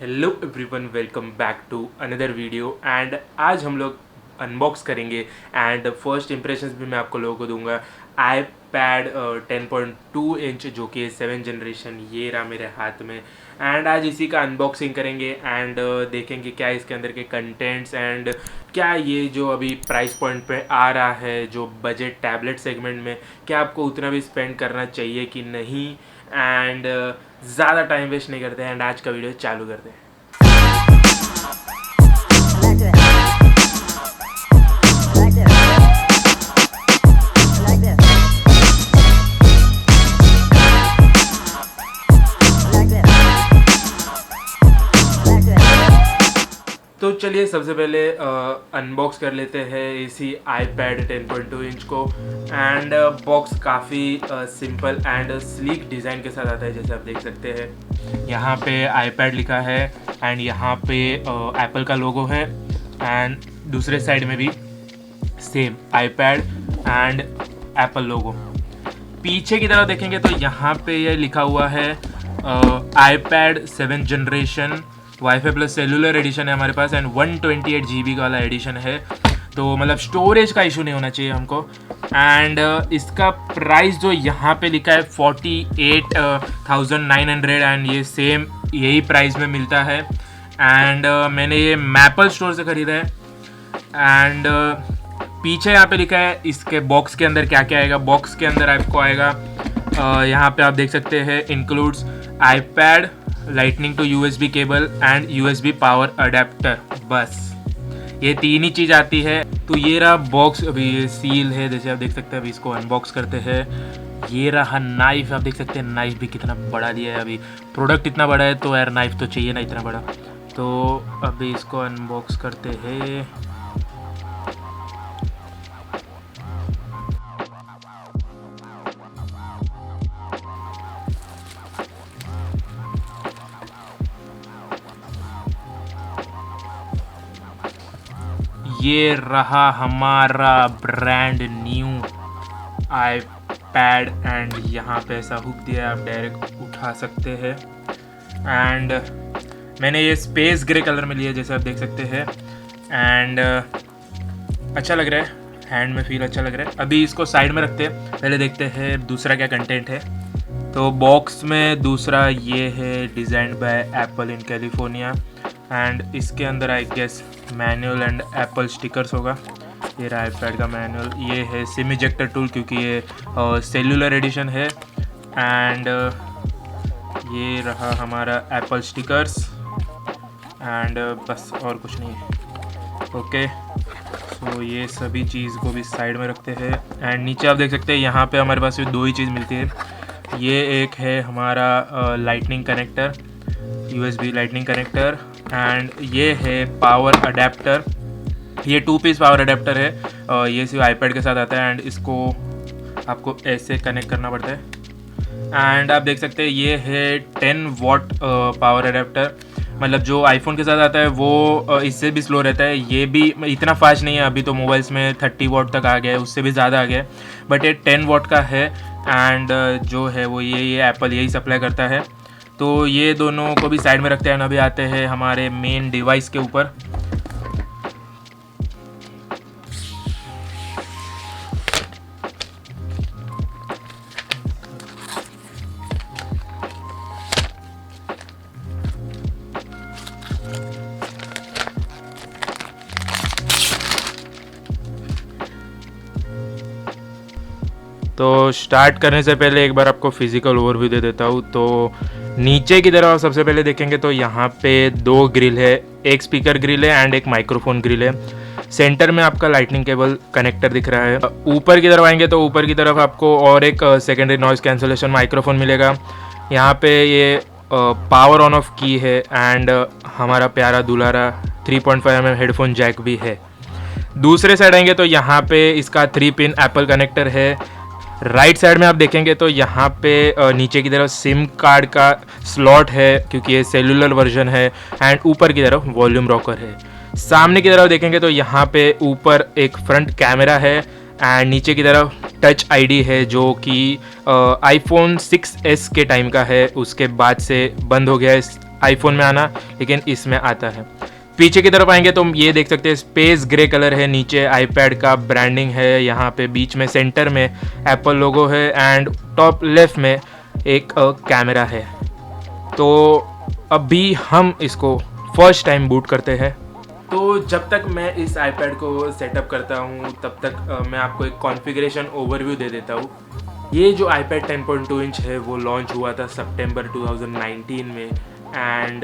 Hello everyone, welcome back to another video. And आज हम लोग अनबॉक्स करेंगे एंड फर्स्ट इम्प्रेशंस भी मैं आप लोगों को दूंगा। iPad 10.2 इंच जो कि 7 जनरेशन ये रहा मेरे हाथ में। एंड आज इसी का अनबॉक्सिंग करेंगे एंड देखेंगे क्या इसके अंदर के कंटेंट्स एंड क्या ये जो अभी प्राइस पॉइंट पे आ रहा है जो बजट टैबलेट सेगमेंट में, क्या आपको उतना भी स्पेंड करना चाहिए कि नहीं। एंड ज़्यादा टाइम वेस्ट नहीं करते हैं एंड आज का वीडियो चालू करते हैं। तो चलिए सबसे पहले अनबॉक्स कर लेते हैं इसी iPad 10.2 इंच को। एंड बॉक्स काफ़ी सिंपल एंड स्लीक डिज़ाइन के साथ आता है, जैसे आप देख सकते हैं। यहाँ पे iPad लिखा है एंड यहाँ पे एप्पल का लोगो है एंड दूसरे साइड में भी सेम iPad एंड एप्पल लोगो। पीछे की तरफ देखेंगे तो यहाँ पे ये लिखा हुआ है iPad 7 generation wifi plus cellular edition है हमारे पास एंड 128 GB का वाला एडिशन है, तो मतलब स्टोरेज का इशू नहीं होना चाहिए हमको। एंड इसका प्राइस जो यहाँ पे लिखा है 48,900 एंड ये सेम यही प्राइस में मिलता है। एंड मैंने ये मैपल स्टोर से ख़रीदा है। एंड पीछे यहाँ पे लिखा है इसके बॉक्स के अंदर क्या क्या आएगा। बॉक्स के अंदर आपको आएगा यहाँ पे आप देख सकते हैं includes iPad, lightning to USB cable and USB power adapter. बस ये तीन ही चीज़ आती है। तो ये रहा बॉक्स, अभी ये सील है जैसे आप देख सकते हैं। अभी इसको अनबॉक्स करते हैं। ये रहा नाइफ, आप देख सकते हैं नाइफ भी कितना बड़ा दिया है। अभी प्रोडक्ट इतना बड़ा है तो यार नाइफ तो चाहिए ना इतना बड़ा। तो अभी इसको अनबॉक्स करते हैं। ये रहा हमारा ब्रांड न्यू iPad एंड यहाँ पे ऐसा हुक दिया है, आप डायरेक्ट उठा सकते हैं। एंड मैंने ये स्पेस ग्रे कलर में लिया है जैसे आप देख सकते हैं। एंड अच्छा लग रहा है, हैंड में फील अच्छा लग रहा है। अभी इसको साइड में रखते हैं, पहले देखते हैं दूसरा क्या कंटेंट है। तो बॉक्स में दूसरा ये है designed by Apple in California and इसके अंदर I guess manual and Apple stickers होगा। ये रहा iPad का मैनुअल। ये है सिम इजेक्टर टूल क्योंकि ये सेलुलर एडिशन है। एंड ये रहा हमारा एप्पल स्टिकर्स एंड बस और कुछ नहीं है। ओके, सो ये सभी चीज़ को भी साइड में रखते हैं। एंड नीचे आप देख सकते हैं यहाँ पे हमारे पास दो ही चीज़ मिलती है। ये एक है हमारा lightning connector, USB lightning connector and ये है पावर अडेप्टर। ये 2 पीस पावर अडेप्टर है। ये सिर्फ iPad के साथ आता है एंड इसको आपको ऐसे कनेक्ट करना पड़ता है। एंड आप देख सकते हैं ये है 10 वॉट पावर अडेप्टर। मतलब जो आईफोन के साथ आता है वो इससे भी स्लो रहता है। ये भी इतना फास्ट नहीं है, अभी तो मोबाइल्स में 30 वॉट तक आ गया है, उससे भी ज़्यादा आ गया है, बट ये 10 वॉट का है। एंड जो है वो ये एप्पल यही सप्लाई करता है। तो ये दोनों को भी साइड में रखते हैं। अभी आते हैं हमारे मेन डिवाइस के ऊपर। तो स्टार्ट करने से पहले एक बार आपको फिजिकल ओवरव्यू दे देता हूँ। तो नीचे की तरफ सबसे पहले देखेंगे तो यहाँ पे 2 ग्रिल है, एक स्पीकर ग्रिल है एंड एक माइक्रोफोन ग्रिल है। सेंटर में आपका लाइटनिंग केबल कनेक्टर दिख रहा है। ऊपर की तरफ आएंगे तो ऊपर की तरफ आपको और एक सेकेंडरी नॉइज़ कैंसलेशन माइक्रोफोन मिलेगा। यहाँ पे ये पावर ऑन ऑफ की है एंड हमारा प्यारा दुलारा 3.5 mm हेडफोन जैक भी है। दूसरे साइड आएंगे तो यहाँ पे इसका 3 पिन एप्पल कनेक्टर है। राइट साइड में आप देखेंगे तो यहाँ पे नीचे की तरफ सिम कार्ड का स्लॉट है क्योंकि ये सेलुलर वर्जन है। एंड ऊपर की तरफ वॉल्यूम रॉकर है। सामने की तरफ देखेंगे तो यहाँ पे ऊपर एक फ्रंट कैमरा है एंड नीचे की तरफ टच आईडी है जो कि आईफोन 6s के टाइम का है, उसके बाद से बंद हो गया है आईफोन में आना, लेकिन इसमें आता है। पीछे की तरफ आएंगे तो ये देख सकते हैं स्पेस ग्रे कलर है, नीचे आईपैड का ब्रांडिंग है, यहाँ पे बीच में सेंटर में एप्पल लोगो है एंड टॉप लेफ्ट में एक कैमरा है। तो अभी हम इसको फर्स्ट टाइम बूट करते हैं। तो जब तक मैं इस आईपैड को सेटअप करता हूँ तब तक मैं आपको एक कॉन्फ़िगरेशन ओवरव्यू दे देता हूँ। ये जो iPad 10.2 इंच है वो लॉन्च हुआ था सितंबर 2019 में एंड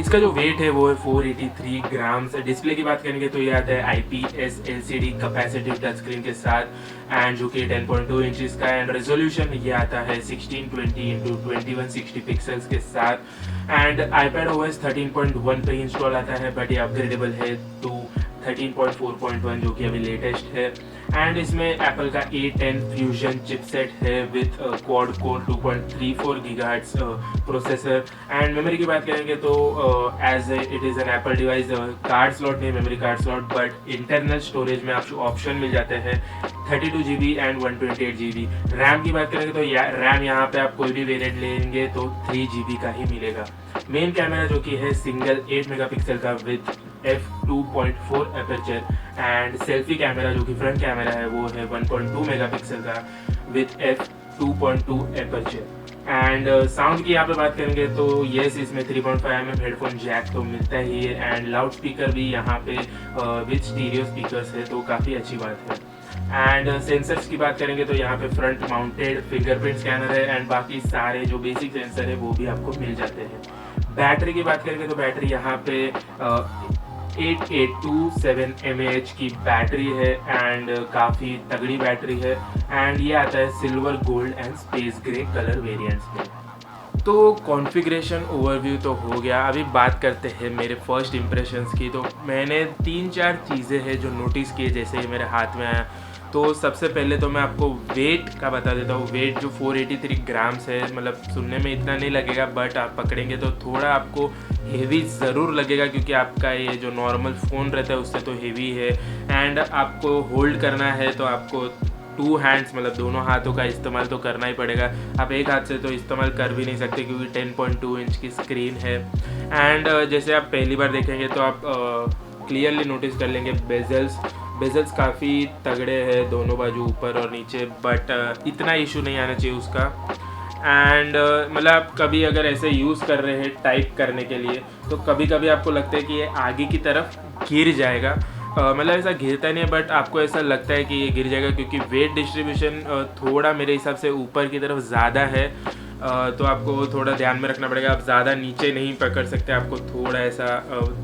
इसका जो वेट है वो है 483 ग्राम्स। डिस्प्ले की बात करेंगे तो ये आता है IPS LCD capacitive touch screen के साथ एंड जो कि 10.2 इंच का एंड रेजोल्यूशन ये आता है 1620x2160 पिक्सल्स के साथ एंड iPad OS 13.1 पे इंस्टॉल आता है, बट ये अपग्रेडेबल है तो 13.4.1 जो कि अभी लेटेस्ट है एंड इसमें एप्पल का A10 फ्यूजन चिपसेट है with quad core 2.34 gigahertz processor and memory की बात करेंगे तो as it is an Apple device card slot नहीं memory card slot, but internal storage में आपको ऑप्शन मिल जाते हैं 32 GB एंड 128 GB। रैम की बात करेंगे तो रैम यहाँ पे आप कोई भी वेरिएंट लेंगे तो 3 GB का ही मिलेगा। मेन कैमरा जो कि है सिंगल 8 मेगापिक्सल का with f2.4 aperture and selfie camera जो कि फ्रंट कैमरा है वो है 1.2 मेगापिक्सल का with f2.2 aperture and sound की यहाँ पे बात करेंगे तो येस इसमें 3.5 mm हेडफोन जैक तो मिलता ही है एंड लाउड स्पीकर भी यहाँ पे विथ स्टीरियो स्पीकर्स है तो काफ़ी अच्छी बात है। एंड सेंसर्स की बात करेंगे तो यहाँ पे फ्रंट माउंटेड फिंगरप्रिंट स्कैनर है एंड बाकी सारे जो बेसिक सेंसर है वो भी आपको मिल जाते हैं। बैटरी की बात करेंगे तो बैटरी यहाँ पे 8827 mAh की बैटरी है एंड काफ़ी तगड़ी बैटरी है एंड ये आता है silver gold and space grey colour variants में। तो कॉन्फ़िगरेशन ओवरव्यू तो हो गया, अभी बात करते हैं मेरे फर्स्ट इम्प्रेशंस की। तो मैंने 3-4 चीज़ें हैं जो नोटिस किए जैसे ही मेरे हाथ में आया। तो सबसे पहले तो मैं आपको वेट का बता देता हूँ। वेट जो 483 ग्राम्स है, मतलब सुनने में इतना नहीं लगेगा बट आप पकड़ेंगे तो थोड़ा आपको हेवी ज़रूर लगेगा क्योंकि आपका ये जो नॉर्मल फ़ोन रहता है उससे तो हेवी है एंड आपको होल्ड करना है तो आपको 2 हैंड्स मतलब दोनों हाथों का इस्तेमाल तो करना ही पड़ेगा। आप एक हाथ से तो इस्तेमाल कर भी नहीं सकते क्योंकि 10.2 इंच की स्क्रीन है एंड जैसे आप पहली बार देखेंगे तो आप क्लियरली नोटिस कर लेंगे बेजल्स काफ़ी तगड़े हैं दोनों बाजू ऊपर और नीचे, बट इतना इशू नहीं आना चाहिए उसका। एंड मतलब कभी अगर ऐसे यूज़ कर रहे हैं टाइप करने के लिए तो कभी कभी आपको लगता है कि ये आगे की तरफ गिर जाएगा, मतलब ऐसा गिरता नहीं है बट आपको ऐसा लगता है कि ये गिर जाएगा क्योंकि वेट डिस्ट्रीब्यूशन थोड़ा मेरे हिसाब से ऊपर की तरफ ज़्यादा है, तो आपको थोड़ा ध्यान में रखना पड़ेगा। आप ज़्यादा नीचे नहीं पकड़ सकते, आपको थोड़ा ऐसा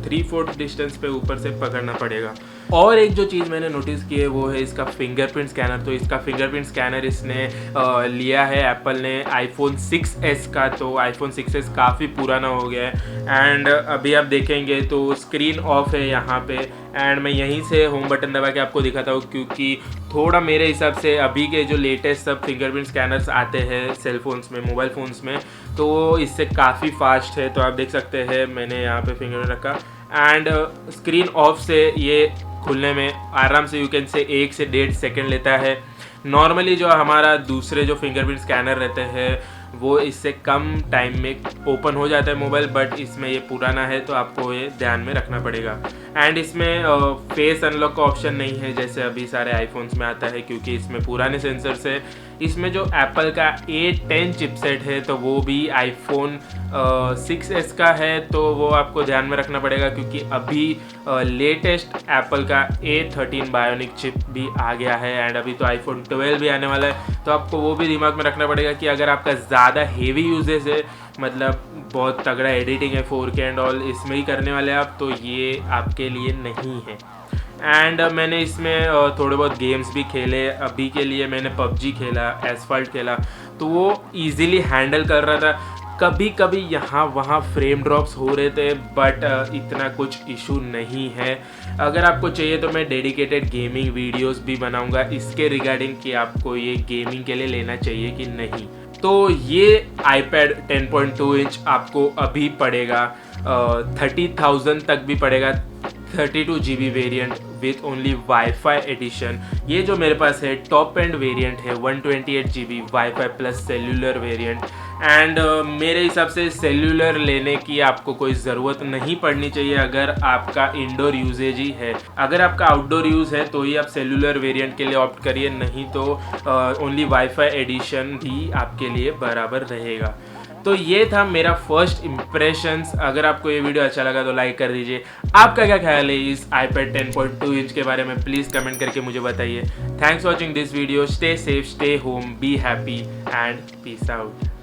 3/4 डिस्टेंस पे ऊपर से पकड़ना पड़ेगा। और एक जो चीज़ मैंने नोटिस की है वो है इसका फिंगरप्रिंट स्कैनर। तो इसका फिंगरप्रिंट स्कैनर इसने लिया है एप्पल ने आईफोन 6s का। तो आईफोन 6s काफ़ी पुराना हो गया है एंड अभी आप देखेंगे तो स्क्रीन ऑफ है यहाँ पे एंड मैं यहीं से होम बटन दबा के आपको दिखाता हूँ क्योंकि थोड़ा मेरे हिसाब से अभी के जो लेटेस्ट सब फिंगरप्रिंट स्कैनर्स आते हैं सेल फोन्स में, मोबाइल फ़ोन्स में, तो इससे काफ़ी फास्ट है। तो आप देख सकते हैं मैंने यहाँ पे फिंगर रखा एंड स्क्रीन ऑफ से ये खुलने में आराम से यू कैन से 1 से 1.5 सेकेंड लेता है। नॉर्मली जो हमारा दूसरे जो फिंगरप्रिंट स्कैनर रहते हैं वो इससे कम टाइम में ओपन हो जाता है मोबाइल, बट इसमें ये पुराना है तो आपको ये ध्यान में रखना पड़ेगा। एंड इसमें फेस अनलॉक का ऑप्शन नहीं है जैसे अभी सारे आईफोन्स में आता है क्योंकि इसमें पुराने सेंसर्स है। इसमें जो एप्पल का A10 चिपसेट है तो वो भी आईफोन 6s का है, तो वो आपको ध्यान में रखना पड़ेगा क्योंकि अभी लेटेस्ट एप्पल का A13 बायोनिक चिप भी आ गया है एंड अभी तो आईफोन 12 भी आने वाला है, तो आपको वो भी दिमाग में रखना पड़ेगा कि अगर आपका ज़्यादा हेवी यूजेस है, मतलब बहुत तगड़ा एडिटिंग है 4K एंड ऑल इसमें ही करने वाले आप, तो ये आपके लिए नहीं है। एंड मैंने इसमें थोड़े बहुत गेम्स भी खेले। अभी के लिए मैंने PUBG खेला, एसफॉल्ट खेला, तो वो इजीली हैंडल कर रहा था। कभी कभी यहाँ वहाँ फ्रेम ड्रॉप्स हो रहे थे बट इतना कुछ इशू नहीं है। अगर आपको चाहिए तो मैं डेडिकेटेड गेमिंग वीडियोस भी बनाऊंगा इसके रिगार्डिंग कि आपको ये गेमिंग के लिए लेना चाहिए कि नहीं। तो ये iPad 10.2 इंच आपको अभी पड़ेगा 30,000 तक भी पड़ेगा, 32 GB variant with only wifi edition. ये जो मेरे पास है टॉप एंड वेरिएंट है 128 GB wifi plus cellular variant and मेरे हिसाब से सेल्यूलर लेने की आपको कोई ज़रूरत नहीं पड़नी चाहिए अगर आपका इंडोर यूजेज ही है। अगर आपका आउटडोर यूज़ है तो ही आप सेल्यूलर वेरिएंट के लिए ऑप्ट करिए, नहीं तो ओनली वाईफाई एडिशन ही आपके लिए बराबर रहेगा। तो ये था मेरा फर्स्ट इम्प्रेशंस। अगर आपको ये वीडियो अच्छा लगा तो लाइक कर दीजिए। आपका क्या ख्याल है इस iPad 10.2 इंच के बारे में, प्लीज़ कमेंट करके मुझे बताइए। Thanks watching this video. Stay safe, stay home, be happy and peace out.